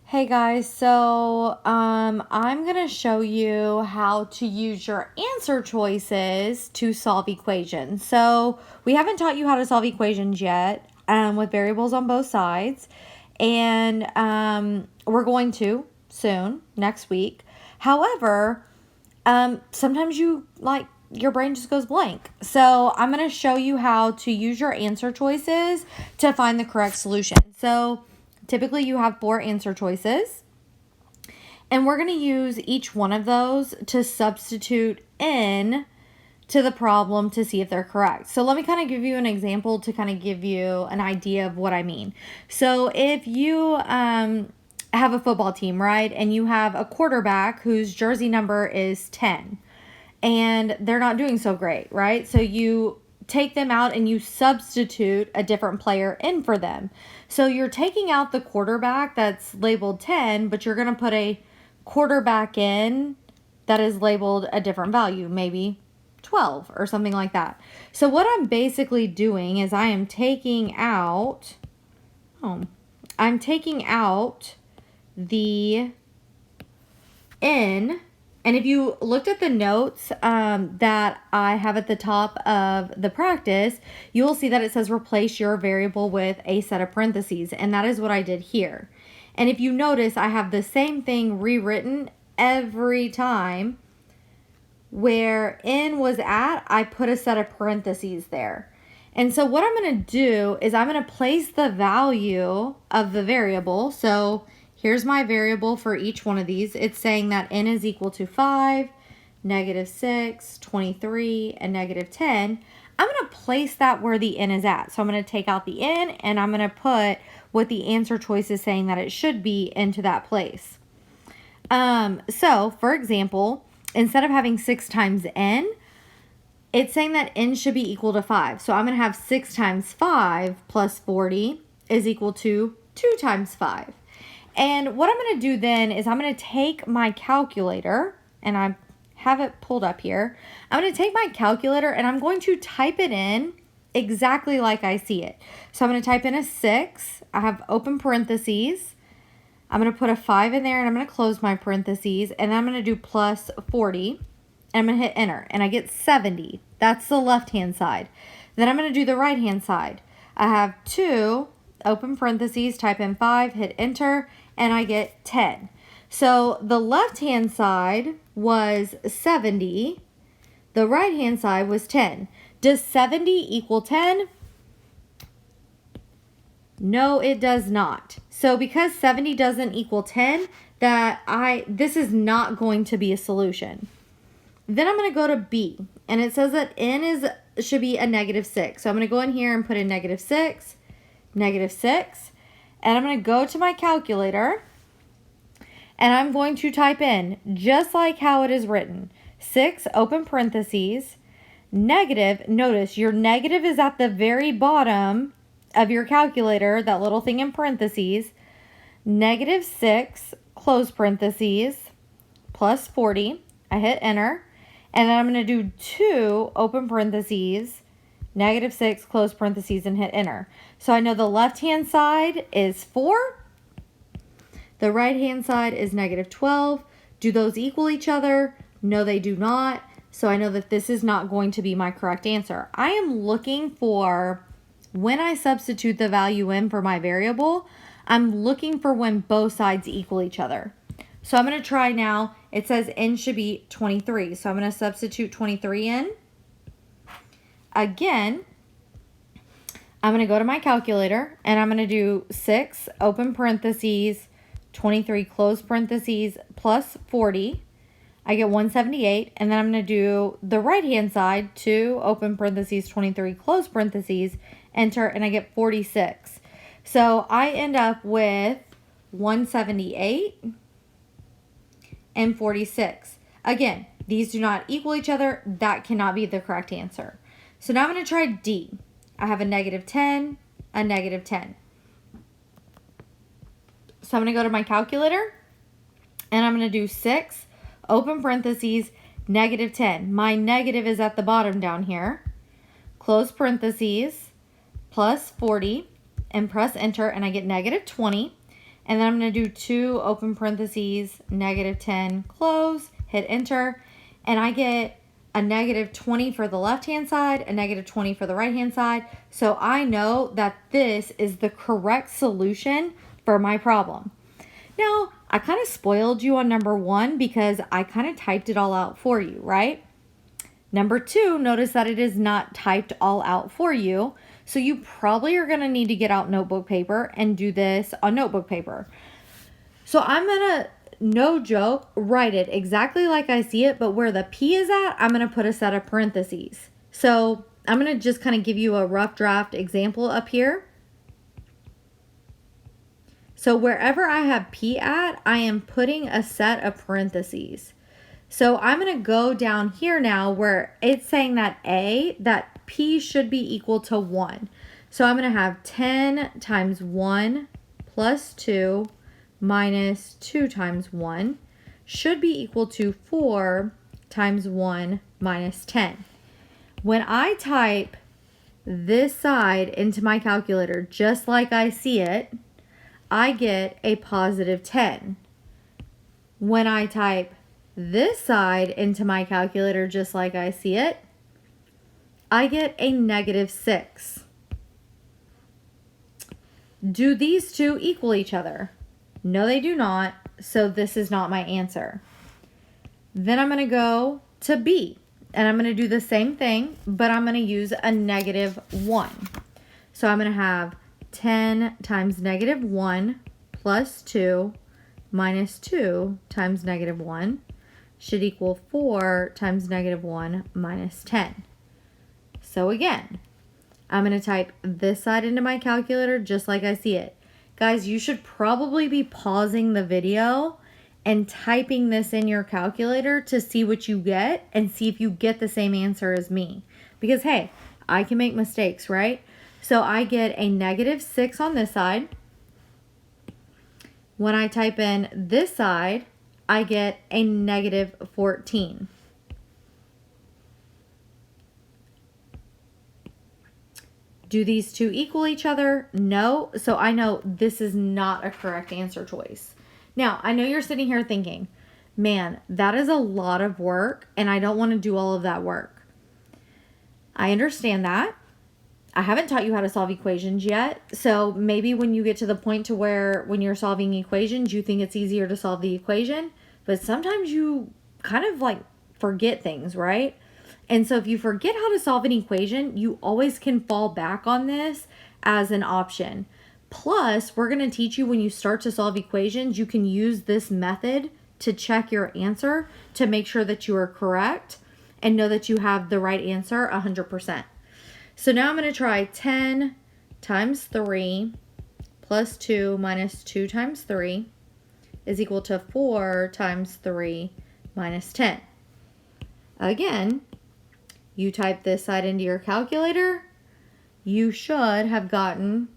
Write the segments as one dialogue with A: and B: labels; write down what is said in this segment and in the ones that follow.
A: Hey guys, so I'm gonna show you how to use your answer choices to solve equations. So we haven't taught you how to solve equations yet with variables on both sides, and we're going to soon next week. However, sometimes your brain just goes blank. So I'm gonna show you how to use your answer choices to find the correct solution. So typically you have 4 answer choices, and we're going to use each one of those to substitute in to the problem to see if they're correct. So let me kind of give you an example to kind of give you an idea of what I mean. So if you have a football team, right, and you have a quarterback whose jersey number is 10, and they're not doing so great, right? So you take them out and you substitute a different player in for them. So you're taking out the quarterback that's labeled 10, but you're going to put a quarterback in that is labeled a different value, maybe 12 or something like that. So what I'm basically doing is I am taking out the n. And if you looked at the notes that I have at the top of the practice, you will see that it says replace your variable with a set of parentheses. And that is what I did here. And if you notice, I have the same thing rewritten every time. Where n was at, I put a set of parentheses there. And so what I'm going to do is I'm going to place the value of the variable. So here's my variable for each one of these. It's saying that n is equal to 5, -6, 23, and -10. I'm going to place that where the n is at. So I'm going to take out the n, and I'm going to put what the answer choice is saying that it should be into that place. So, for example, instead of having 6 times n, it's saying that n should be equal to 5. So I'm going to have 6 times 5 plus 40 is equal to 2 times 5. And what I'm going to do then is I'm going to take my calculator, and I have it pulled up here. I'm going to take my calculator and I'm going to type it in exactly like I see it. So I'm going to type in a 6. I have open parentheses. I'm going to put a 5 in there, and I'm going to close my parentheses, and then I'm going to do plus 40, and I'm going to hit enter, and I get 70. That's the left-hand side. Then I'm going to do the right-hand side. I have 2, open parentheses, type in 5, hit enter, and I get 10. So the left-hand side was 70. The right-hand side was 10. Does 70 equal 10? No, it does not. So because 70 doesn't equal 10, this is not going to be a solution. Then I'm going to go to B, and it says that n should be a -6. So I'm going to go in here and put in -6, -6, and I'm going to go to my calculator, and I'm going to type in, just like how it is written, 6, open parentheses, negative. Notice your negative is at the very bottom of your calculator, that little thing in parentheses, -6, close parentheses, plus 40. I hit enter, and then I'm going to do 2, open parentheses, -6, close parentheses, and hit enter. So I know the left-hand side is 4. The right-hand side is -12. Do those equal each other? No, they do not. So I know that this is not going to be my correct answer. I am looking for, when I substitute the value in for my variable, I'm looking for when both sides equal each other. So I'm going to try now. It says n should be 23. So I'm going to substitute 23 in. Again, I'm going to go to my calculator, and I'm going to do 6, open parentheses, 23, close parentheses, plus 40. I get 178, and then I'm going to do the right-hand side, 2, open parentheses, 23, close parentheses, enter, and I get 46. So I end up with 178 and 46. Again, these do not equal each other. That cannot be the correct answer. So now I'm going to try D. I have a -10, a -10. So I'm going to go to my calculator, and I'm going to do 6, open parentheses, -10. My negative is at the bottom down here. Close parentheses, plus 40, and press enter, and I get -20. And then I'm going to do 2 open parentheses, negative 10, close, hit enter. And I get a negative 20 for the left-hand side, a negative 20 for the right-hand side. So I know that this is the correct solution for my problem. Now, I kind of spoiled you on number 1 because I kind of typed it all out for you, right? Number 2, notice that it is not typed all out for you. So you probably are going to need to get out notebook paper and do this on notebook paper. So I'm going to, no joke, write it exactly like I see it, but where the P is at, I'm going to put a set of parentheses. So I'm going to just kind of give you a rough draft example up here. So wherever I have P at, I am putting a set of parentheses. So I'm going to go down here now where it's saying that that P should be equal to 1. So I'm going to have 10 times 1 plus 2 minus 2 times 1 should be equal to 4 times 1 minus 10. When I type this side into my calculator just like I see it, I get a positive 10. When I type this side into my calculator just like I see it, I get a negative 6. Do these two equal each other? No, they do not, so this is not my answer. Then I'm going to go to B, and I'm going to do the same thing, but I'm going to use a negative 1. So I'm going to have 10 times negative 1 plus 2 minus 2 times negative 1 should equal 4 times negative 1 minus 10. So again, I'm going to type this side into my calculator just like I see it. Guys, you should probably be pausing the video and typing this in your calculator to see what you get and see if you get the same answer as me. Because hey, I can make mistakes, right? So I get a negative 6 on this side. When I type in this side, I get a negative 14. Do these two equal each other? No. So I know this is not a correct answer choice. Now, I know you're sitting here thinking, man, that is a lot of work and I don't want to do all of that work. I understand that. I haven't taught you how to solve equations yet. So maybe when you get to the point to where when you're solving equations, you think it's easier to solve the equation, but sometimes you kind of like forget things, right? And so if you forget how to solve an equation, you always can fall back on this as an option. Plus, we're going to teach you when you start to solve equations, you can use this method to check your answer to make sure that you are correct and know that you have the right answer 100%. So now I'm going to try 10 times 3 plus 2 minus 2 times 3 is equal to 4 times 3 minus 10. Again, you type this side into your calculator, you should have gotten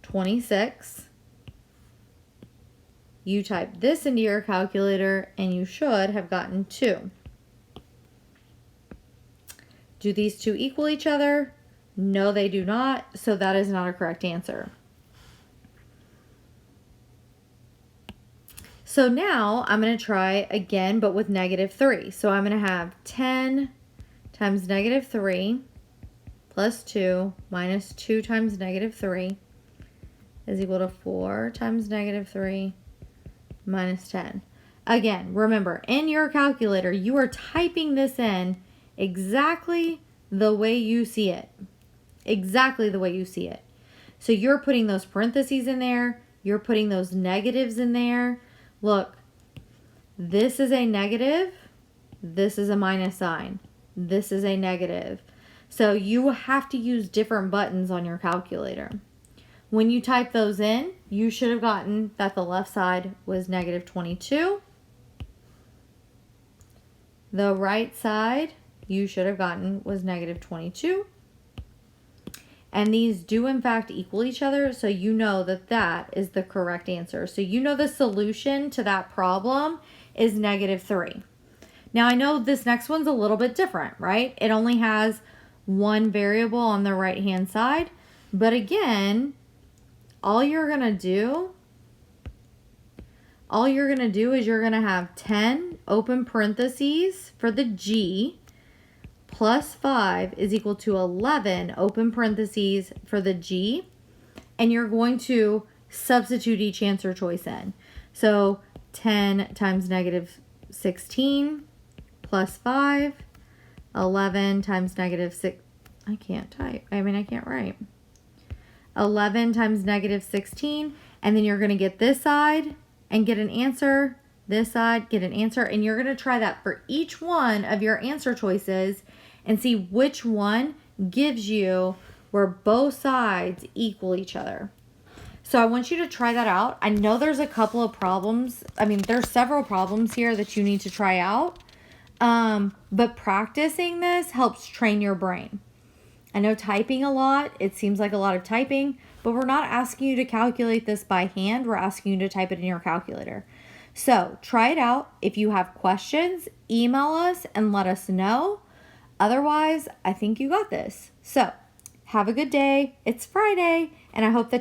A: 26. You type this into your calculator and you should have gotten 2. Do these two equal each other? No, they do not, so that is not a correct answer. So now I'm going to try again, but with negative 3. So I'm going to have 10 times negative 3 plus 2 minus 2 times negative 3 is equal to 4 times negative 3 minus 10. Again, remember, in your calculator, you are typing this in exactly the way you see it. Exactly the way you see it. So you're putting those parentheses in there. You're putting those negatives in there. Look, this is a negative. This is a minus sign. This is a negative. So you have to use different buttons on your calculator. When you type those in, you should have gotten that the left side was negative 22. The right side you should have gotten was negative 22. And these do in fact equal each other, so you know that that is the correct answer. So you know the solution to that problem is negative 3. Now I know this next one's a little bit different, right? It only has one variable on the right hand side, but again, all you're gonna do all you're going to do is you're going to have 10 open parentheses for the G plus 5 is equal to 11 open parentheses for the G. And you're going to substitute each answer choice in. So 10 times negative 16 plus 5, 11 times negative 6. I can't write. 11 times negative 16. And then you're going to get this side and get an answer. This side, get an answer. And you're going to try that for each one of your answer choices and see which one gives you where both sides equal each other. So I want you to try that out. I know there's a couple of problems. There's several problems here that you need to try out. But practicing this helps train your brain. I know typing a lot, it seems like a lot of typing, but we're not asking you to calculate this by hand. We're asking you to type it in your calculator. So try it out. If you have questions, email us and let us know. Otherwise, I think you got this. So have a good day. It's Friday, and I hope that